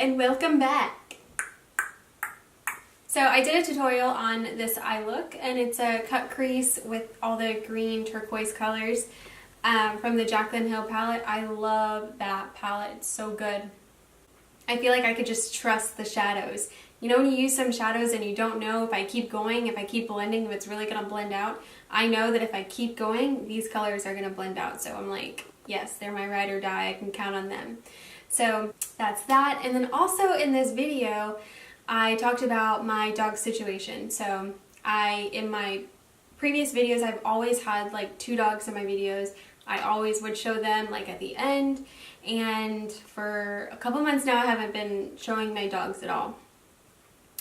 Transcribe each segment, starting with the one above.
and welcome back. So I did a tutorial on this eye look, and it's a cut crease with all the green turquoise colors from the Jaclyn Hill palette. I love that palette, it's so good. I feel like I could just trust the shadows. You know when you use some shadows and you don't know if I keep going, if I keep blending, if it's really going to blend out? I know that if I keep going, these colors are going to blend out. So I'm like, yes, they're my ride or die. I can count on them. So that's that. And then also in this video, I talked about my dog situation. So in my previous videos, I've always had like 2 dogs in my videos. I always would show them like at the end. And for a couple months now, I haven't been showing my dogs at all.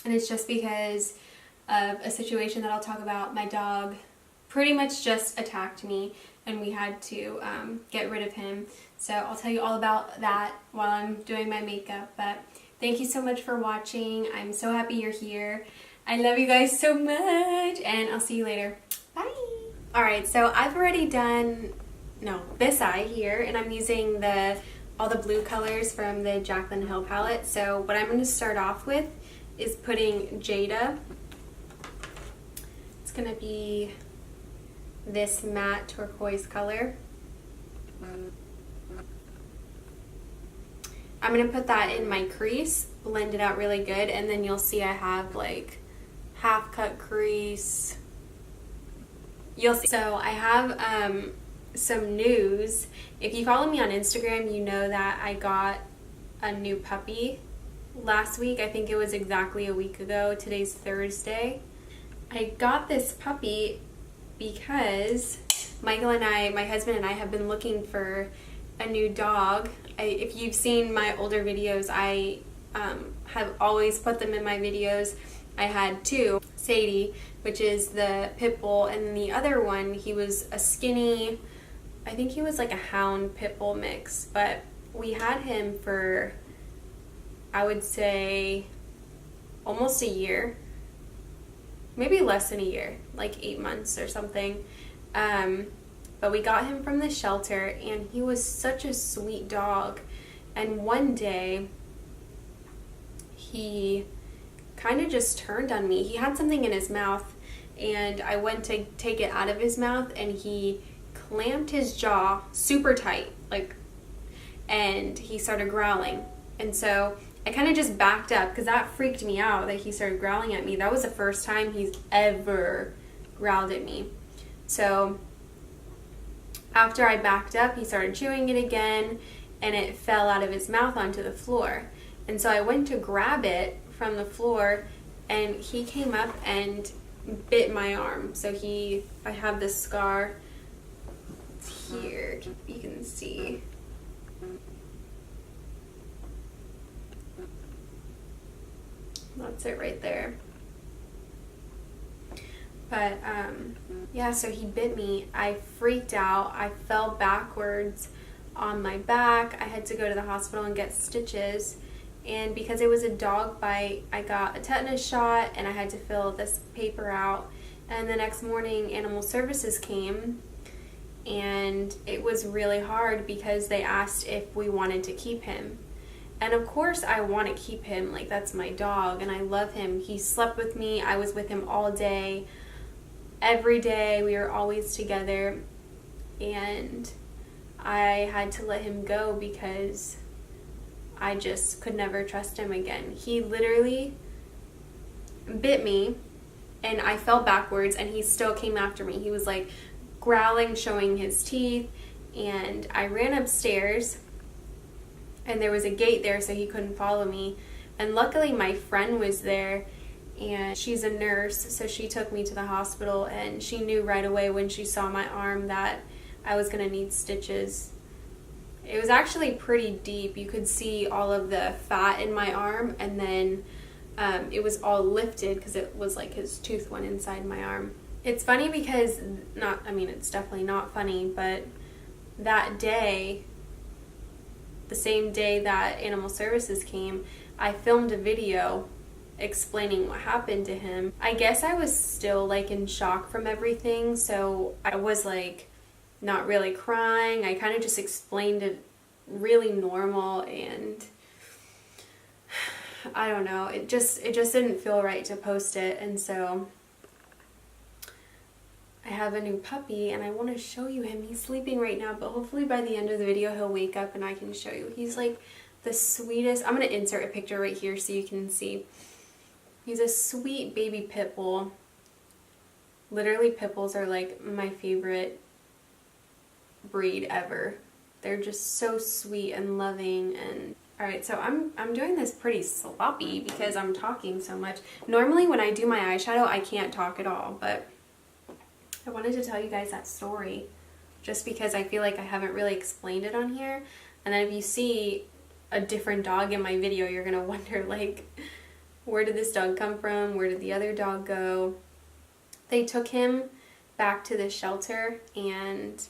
And it's just because of a situation that I'll talk about. My dog pretty much just attacked me and we had to get rid of him. So I'll tell you all about that while I'm doing my makeup. But thank you so much for watching. I'm so happy you're here. I love you guys so much and I'll see you later. Bye! Alright, so I've already done this eye here, and I'm using all the blue colors from the Jaclyn Hill palette. So what I'm going to start off with is putting Jada. It's going to be this matte turquoise color. I'm going to put that in my crease, blend it out really good, and then you'll see I have like half cut crease. You'll see. So I have some news. If you follow me on Instagram, you know that I got a new puppy last week. I think it was exactly a week ago. Today's Thursday. I got this puppy because Michael and my husband and I have been looking for a new dog. If you've seen my older videos, I have always put them in my videos. I had 2, Sadie, which is the pit bull, and the other one, he was a skinny, I think he was like a hound pit bull mix, but we had him for, I would say, almost a year, maybe less than a year, like 8 months or something. But we got him from the shelter, and he was such a sweet dog. And one day, he kind of just turned on me. He had something in his mouth, and I went to take it out of his mouth, and he clamped his jaw super tight, and he started growling. And so I kind of just backed up because that freaked me out that he started growling at me. That was the first time he's ever growled at me. So after I backed up, he started chewing it again, and it fell out of his mouth onto the floor. And so I went to grab it from the floor, and he came up and bit my arm. So I have this scar here, you can see. That's it right there. But yeah, so he bit me. I freaked out. I fell backwards on my back. I had to go to the hospital and get stitches. And because it was a dog bite, I got a tetanus shot and I had to fill this paper out. And the next morning, Animal Services came, and it was really hard because they asked if we wanted to keep him. And of course I want to keep him, like that's my dog and I love him. He slept with me, I was with him all day, every day, we were always together, and I had to let him go because I just could never trust him again. He literally bit me and I fell backwards and he still came after me. He was like growling, showing his teeth, and I ran upstairs and there was a gate there so he couldn't follow me. And luckily my friend was there, and she's a nurse, so she took me to the hospital, and she knew right away when she saw my arm that I was going to need stitches. It was actually pretty deep. You could see all of the fat in my arm, and then it was all lifted because it was like his tooth went inside my arm. It's funny because, it's definitely not funny, but that day, the same day that Animal Services came, I filmed a video explaining what happened to him. I guess I was still like in shock from everything, so I was like not really crying. I kind of just explained it really normal, and I don't know, it just didn't feel right to post it, and so I have a new puppy and I want to show you him. He's sleeping right now, but hopefully by the end of the video he'll wake up and I can show you. He's like the sweetest. I'm going to insert a picture right here so you can see. He's a sweet baby pit bull. Literally, pit bulls are like my favorite breed ever. They're just so sweet and loving. And alright, so I'm doing this pretty sloppy because I'm talking so much. Normally when I do my eyeshadow I can't talk at all, but I wanted to tell you guys that story just because I feel like I haven't really explained it on here. And then if you see a different dog in my video, you're gonna wonder, like, where did this dog come from? Where did the other dog go? They took him back to the shelter, and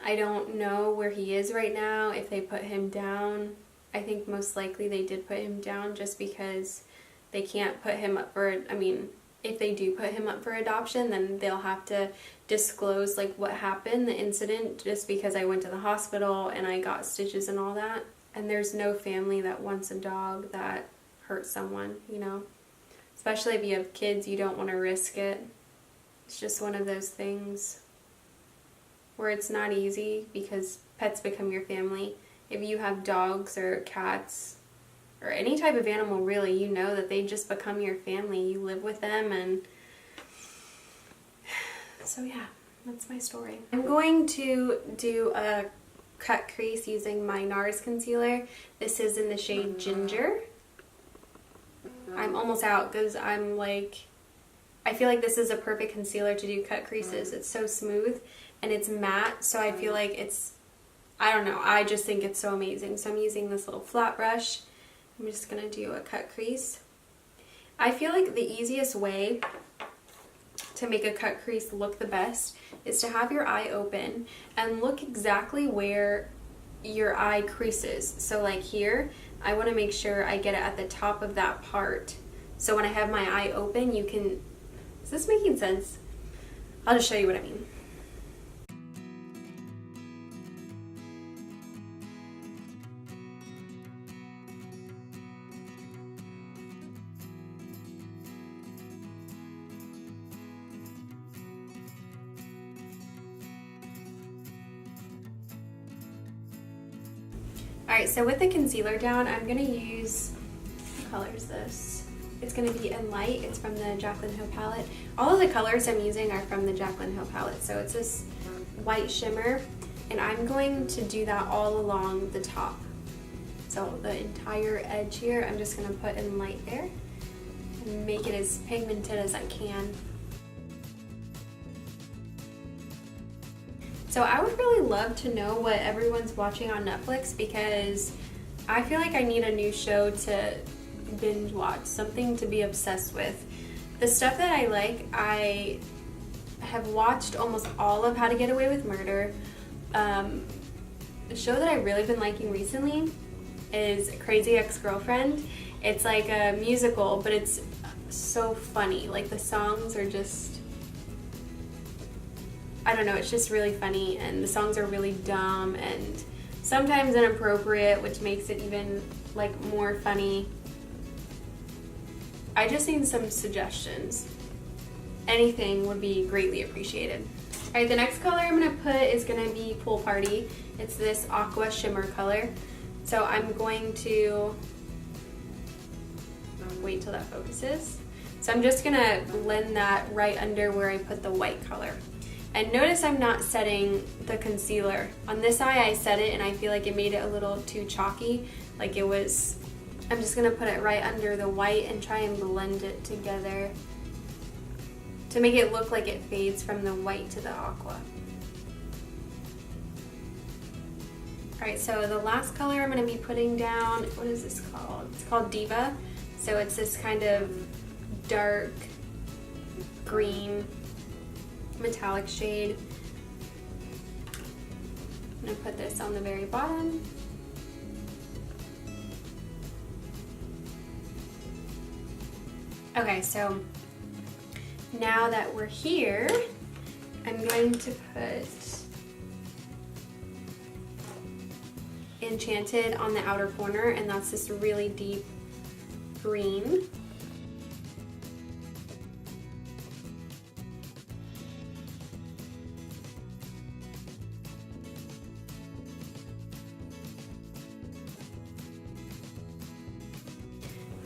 I don't know where he is right now, if they put him down. I think most likely they did put him down just because they can't put him up for, I mean, if they do put him up for adoption, then they'll have to disclose like what happened, the incident, just because I went to the hospital and I got stitches and all that. And there's no family that wants a dog that hurts someone, you know? Especially if you have kids, you don't want to risk it. It's just one of those things where it's not easy because pets become your family. If you have dogs or cats or any type of animal really, you know that they just become your family. You live with them, and so yeah, that's my story. I'm going to do a cut crease using my NARS concealer. This is in the shade Ginger. I'm almost out because I'm like, I feel like this is a perfect concealer to do cut creases. It's so smooth and it's matte, so I feel like it's, I don't know, I just think it's so amazing. So I'm using this little flat brush. I'm just going to do a cut crease. I feel like the easiest way to make a cut crease look the best is to have your eye open and look exactly where your eye creases. So like here, I want to make sure I get it at the top of that part. So when I have my eye open, you can, is this making sense? I'll just show you what I mean. Alright, so with the concealer down, I'm going to use, what color is this? It's going to be in Light. It's from the Jaclyn Hill palette. All of the colors I'm using are from the Jaclyn Hill palette. So it's this white shimmer, and I'm going to do that all along the top. So the entire edge here, I'm just going to put in Light there and make it as pigmented as I can. So I would really love to know what everyone's watching on Netflix, because I feel like I need a new show to binge watch, something to be obsessed with. The stuff that I like, I have watched almost all of How to Get Away with Murder. A show that I've really been liking recently is Crazy Ex-Girlfriend. It's like a musical, but it's so funny. Like the songs are just, I don't know, it's just really funny, and the songs are really dumb and sometimes inappropriate, which makes it even like more funny. I just need some suggestions. Anything would be greatly appreciated. Alright, the next color I'm going to put is going to be Pool Party. It's this aqua shimmer color. So I'm going to wait till that focuses. So I'm just going to blend that right under where I put the white color. And notice I'm not setting the concealer. On this eye I set it and I feel like it made it a little too chalky. Like it was, I'm just going to put it right under the white and try and blend it together to make it look like it fades from the white to the aqua. Alright, so the last color I'm going to be putting down, what is this called? It's called Diva. So it's this kind of dark green metallic shade. I'm going to put this on the very bottom. Okay, so now that we're here, I'm going to put Enchanted on the outer corner, and that's this really deep green.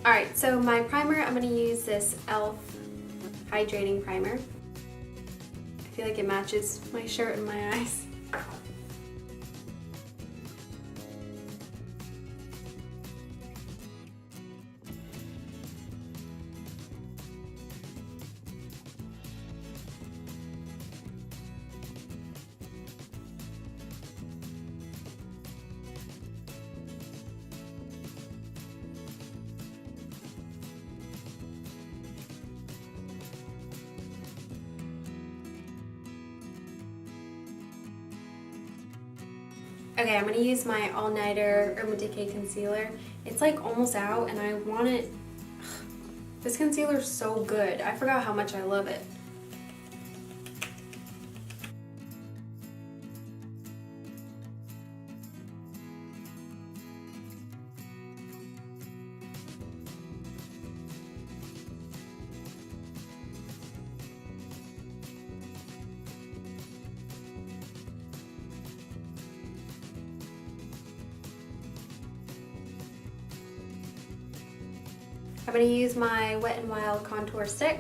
Alright, so my primer, I'm going to use this e.l.f. hydrating primer. I feel like it matches my shirt and my eyes. Okay, I'm going to use my All Nighter Urban Decay Concealer. It's like almost out and I want it. This concealer is so good. I forgot how much I love it. I'm going to use my Wet n Wild contour stick.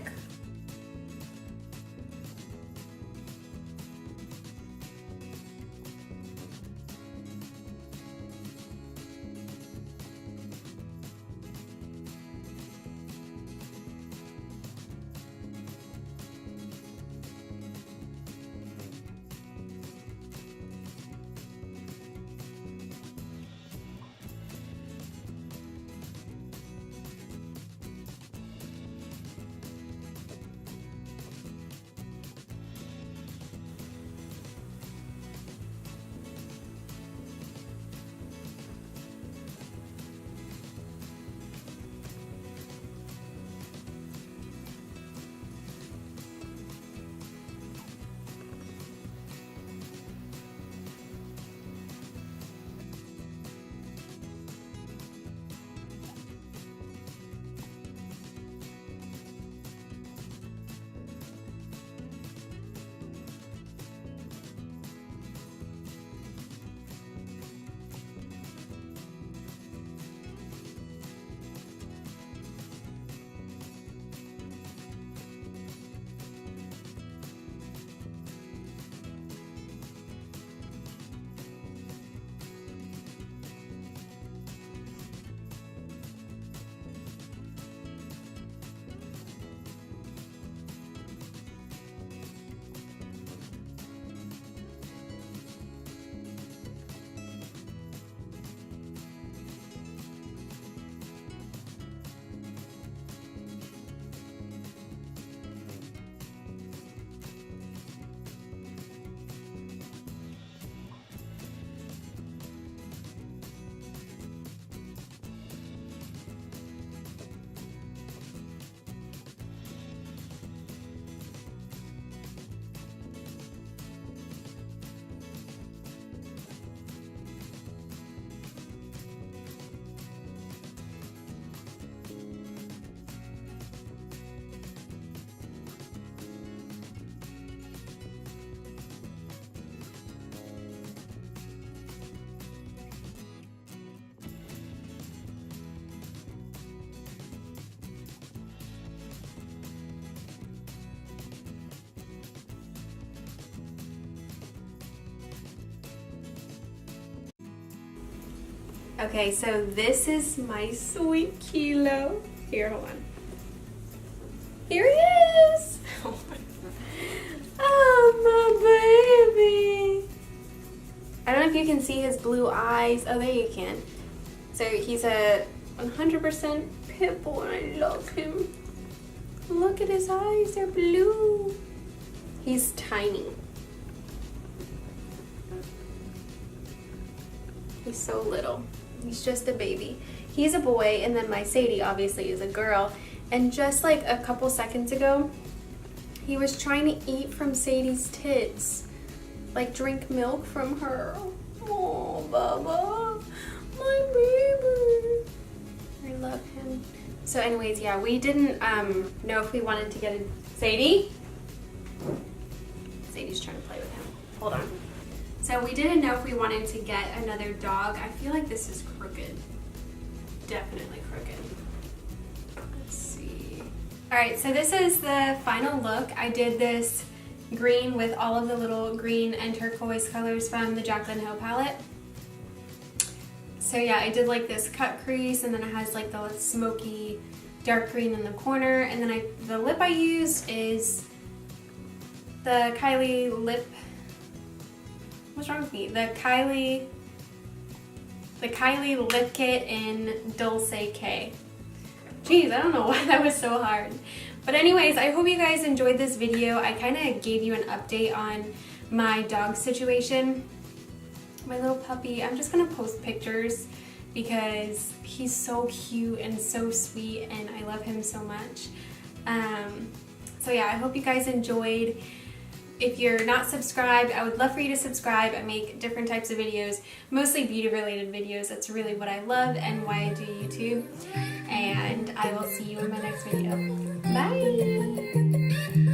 Okay, so this is my sweet Kilo. Here, hold on. Here he is! Oh, my baby! I don't know if you can see his blue eyes. Oh, there you can. So he's a 100% pit bull and I love him. Look at his eyes, they're blue. He's tiny. He's so little. He's just a baby. He's a boy, and then my Sadie obviously is a girl. And just like a couple seconds ago, he was trying to eat from Sadie's tits. Like drink milk from her. Oh, Baba, my baby. I love him. So anyways, yeah, we didn't know if we wanted to get a... Sadie? Sadie's trying to play with him. Hold on. So we didn't know if we wanted to get another dog. I feel like this is crooked. Definitely crooked. Let's see. Alright, so this is the final look. I did this green with all of the little green and turquoise colors from the Jaclyn Hill palette. So yeah, I did like this cut crease, and then it has like the smoky dark green in the corner, and then the lip I used is the Kylie lip. What's wrong with me? The Kylie lip kit in Dulce K. Jeez, I don't know why that was so hard. But anyways, I hope you guys enjoyed this video. I kind of gave you an update on my dog situation. My little puppy, I'm just gonna post pictures because he's so cute and so sweet, and I love him so much. So yeah, I hope you guys enjoyed. If you're not subscribed, I would love for you to subscribe. I make different types of videos, mostly beauty related videos. That's really what I love and why I do YouTube. And I will see you in my next video. Bye!